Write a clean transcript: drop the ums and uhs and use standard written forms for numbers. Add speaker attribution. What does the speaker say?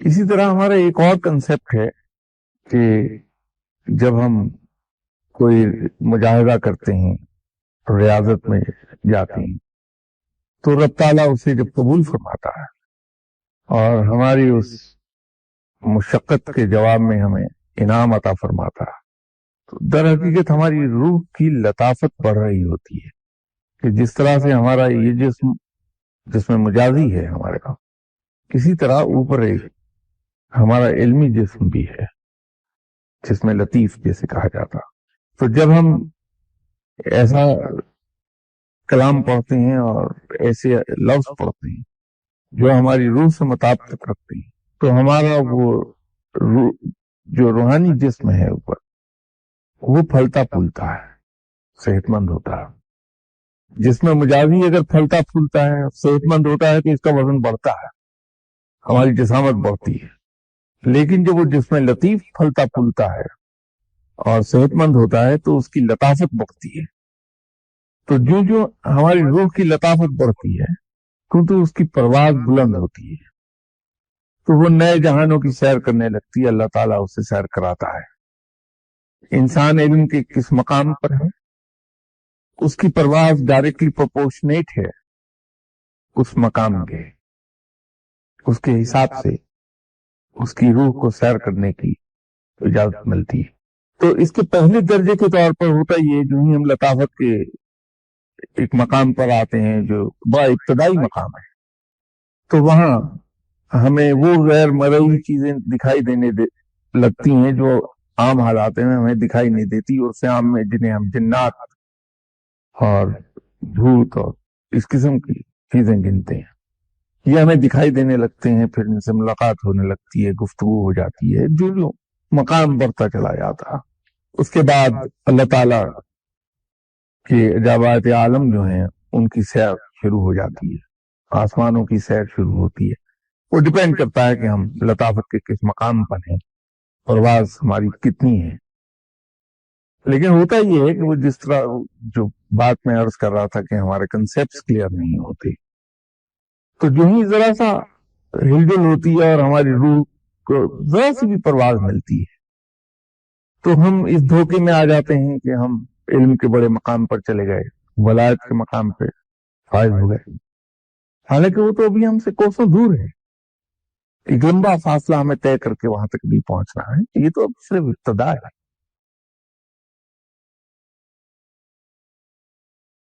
Speaker 1: اسی طرح ہمارا ایک اور کنسپٹ ہے کہ جب ہم کوئی مجاہدہ کرتے ہیں، ریاضت میں جاتے ہیں، تو رب تعالیٰ اسے جب قبول فرماتا ہے اور ہماری اس مشقت کے جواب میں ہمیں انعام عطا فرماتا ہے، تو در حقیقت ہماری روح کی لطافت بڑھ رہی ہوتی ہے کہ جس طرح سے ہمارا یہ جس میں مجازی ہے ہمارے کا، کسی طرح اوپر ایک ہمارا علمی جسم بھی ہے جس میں لطیف جیسے کہا جاتا. تو جب ہم ایسا کلام پڑھتے ہیں اور ایسے لفظ پڑھتے ہیں جو ہماری روح سے مطابقت رکھتے ہیں، تو ہمارا وہ جو روحانی جسم ہے اوپر، وہ پھلتا پھولتا ہے، صحت مند ہوتا ہے. جس میں مجازی اگر پھلتا پھولتا ہے، صحت مند ہوتا ہے، تو اس کا وزن بڑھتا ہے، ہماری جسامت بڑھتی ہے. لیکن جب وہ جس میں لطیف پھلتا پھولتا ہے اور صحت مند ہوتا ہے تو اس کی لطافت بڑھتی ہے. تو جو ہماری روح کی لطافت بڑھتی ہے، کیونکہ اس کی پرواز بلند ہوتی ہے، تو وہ نئے جہانوں کی سیر کرنے لگتی ہے. اللہ تعالیٰ اسے سیر کراتا ہے. انسان علم کے کس مقام پر ہے، اس کی پرواز ڈائریکٹلی پروپورشنیٹ ہے اس مقام کے، اس کے حساب سے اس کی روح کو سیر کرنے کی اجازت ملتی ہے. تو اس کے پہلے درجے کے طور پر ہوتا یہ، جو ہی ہم لطافت کے ایک مقام پر آتے ہیں جو بڑا ابتدائی مقام ہے، تو وہاں ہمیں وہ غیر مرئی چیزیں دکھائی دینے لگتی ہیں جو عام حالات میں ہمیں دکھائی نہیں دیتی، اور عام میں جنہیں ہم جنات اور بھوت اور اس قسم کی چیزیں گنتے ہیں، یہ ہمیں دکھائی دینے لگتے ہیں. پھر ان سے ملاقات ہونے لگتی ہے، گفتگو ہو جاتی ہے، جو مقام بڑھتا چلا جاتا. اس کے بعد اللہ تعالیٰ کے عجائبات عالم جو ہیں ان کی سیر شروع ہو جاتی ہے، آسمانوں کی سیر شروع ہوتی ہے. وہ ڈیپینڈ کرتا ہے کہ ہم لطافت کے کس مقام پر ہیں، پرواز ہماری کتنی ہے. لیکن ہوتا یہ ہے کہ وہ جس طرح جو بات میں عرض کر رہا تھا کہ ہمارے کنسیپٹس کلیئر نہیں ہوتے، تو جو ہی ذرا سا ہلجل ہوتی ہے اور ہماری روح کو ذرا سی بھی پرواز ملتی ہے، تو ہم اس دھوکے میں آ جاتے ہیں کہ ہم علم کے بڑے مقام پر چلے گئے، ولایت کے مقام پہ فائز ہو گئے. حالانکہ وہ تو ابھی ہم سے کوسوں دور ہے، ایک لمبا فاصلہ ہمیں طے کر کے وہاں تک بھی پہنچنا ہے. یہ تو اب صرف ابتدا ہے.